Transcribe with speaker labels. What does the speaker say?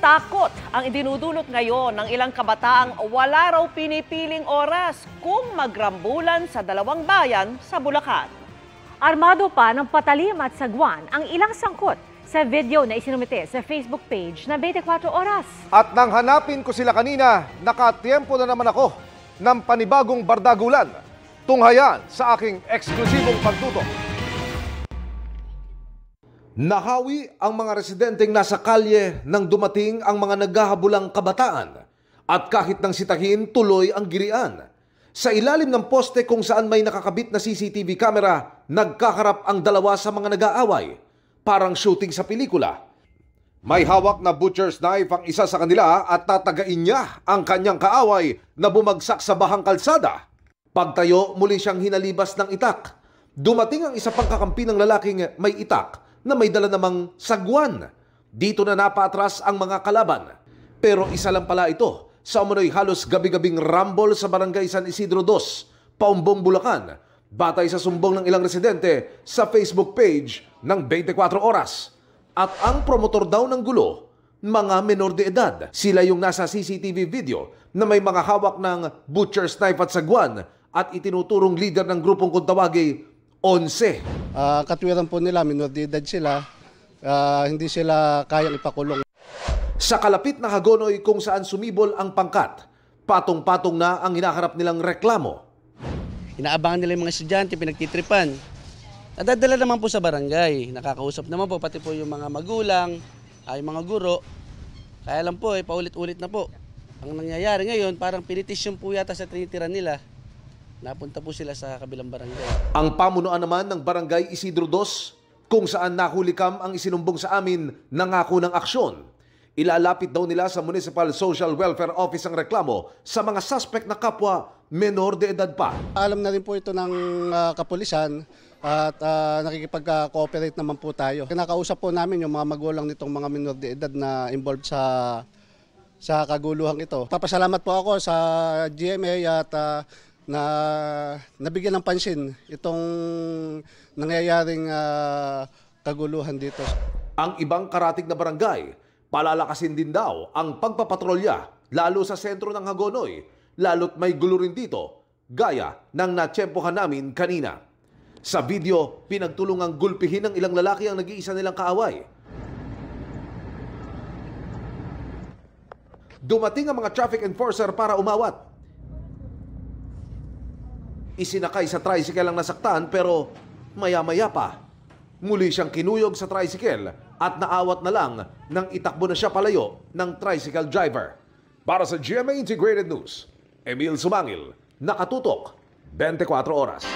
Speaker 1: Takot ang idinudulot ngayon ng ilang kabataang wala raw pinipiling oras kung magrambulan sa dalawang bayan sa Bulacan.
Speaker 2: Armado pa ng patalim at sagwan ang ilang sangkot sa video na isinumite sa Facebook page na 24 Oras.
Speaker 3: At nang hanapin ko sila kanina, nakatiempo na naman ako ng panibagong bardagulan. Tunghayan sa aking eksklusibong pagtutok. Nahawi ang mga residenteng nasa kalye nang dumating ang mga naghahabulang kabataan. At kahit nang sitahin, tuloy ang girian. Sa ilalim ng poste kung saan may nakakabit na CCTV camera, nagkaharap ang dalawa sa mga nag-aaway. Parang shooting sa pelikula. May hawak na butcher's knife ang isa sa kanila at tatagain niya ang kanyang kaaway na bumagsak sa bahang kalsada. Pagtayo, muli siyang hinalibas ng itak. Dumating ang isa pang kakampi ng lalaking may itak na may dala namang sagwan. Dito na napatras ang mga kalaban. Pero isa lang pala ito sa umunoy halos gabi-gabing rumble sa barangay San Isidro 2, Paumbong, Bulacan. Batay sa sumbong ng ilang residente sa Facebook page ng 24 Oras. At ang promotor daw ng gulo, mga menor de edad. Sila yung nasa CCTV video na may mga hawak ng butcher's knife at sagwan at itinuturong leader ng grupong kung tawagay 11.
Speaker 4: Katwiran po nila, minor de edad sila, hindi sila kayang ipakulong.
Speaker 3: Sa kalapit na Hagonoy kung saan sumibol ang pangkat, patong-patong na ang hinaharap nilang reklamo.
Speaker 5: Inaabangan nila yung mga estudyante, pinagtitripan. Nadadala naman po sa barangay, nakakausap naman po, pati po yung mga magulang, yung mga guro. Kaya lang po, paulit-ulit na po. Ang nangyayari ngayon, parang pinitisyon po yata sa tinitira nila. Napunta po sila sa kabilang barangay.
Speaker 3: Ang pamunuan naman ng Barangay Isidro 2, kung saan nahulikam ang isinumbong sa amin, nangako ng aksyon. Ilalapit daw nila sa Municipal Social Welfare Office ang reklamo sa mga suspect na kapwa menor de edad pa.
Speaker 4: Alam na rin po ito ng kapulisan at nakikipag-cooperate naman po tayo. Kinakausap po namin yung mga magulang nitong mga menor de edad na involved sa kaguluhang ito. Papasalamat po ako sa GMA at na nabigyan ng pansin itong nangyayaring kaguluhan dito.
Speaker 3: Ang ibang karatig na barangay, palalakasin din daw ang pagpapatrolya lalo sa sentro ng Hagonoy, lalo't may gulo rin dito, gaya ng natsyempohan namin kanina. Sa video, pinagtulungang gulpihin ng ilang lalaki ang nag-iisa nilang kaaway. Dumating ang mga traffic enforcer para umawat. Isinakay sa tricycle ang nasaktan pero maya-maya pa, muli siyang kinuyog sa tricycle at naawat na lang nang itakbo na siya palayo ng tricycle driver. Para sa GMA Integrated News, Emil Sumangil, nakatutok 24 Oras.